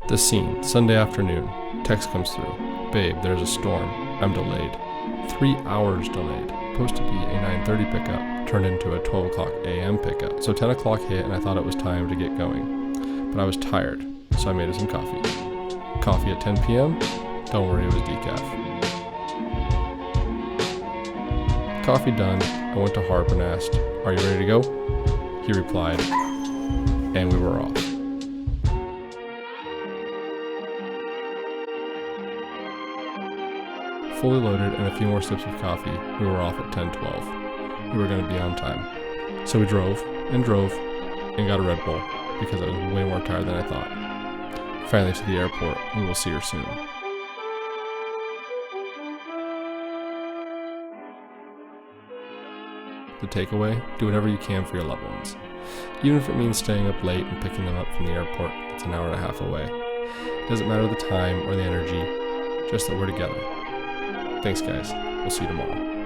The scene, Sunday afternoon. Text comes through. Babe, there's a storm. I'm delayed. 3 hours delayed. Supposed to be a 9:30 pickup, turned into a 12 o'clock a.m. pickup. So 10 o'clock hit and I thought it was time to get going. But I was tired, so I made us some coffee. Coffee at 10 p.m.? Don't worry, it was decaf. Coffee done, I went to Harp and asked, "Are you ready to go?" He replied, and we were off. Fully loaded and a few more sips of coffee, we were off at 10:12. We were going to be on time. So we drove and got a Red Bull because I was way more tired than I thought. Finally to the airport. We will see her soon. The takeaway, do whatever you can for your loved ones. Even if it means staying up late and picking them up from the airport that's an hour and a half away. It doesn't matter the time or the energy, just that we're together. Thanks guys, we'll see you tomorrow.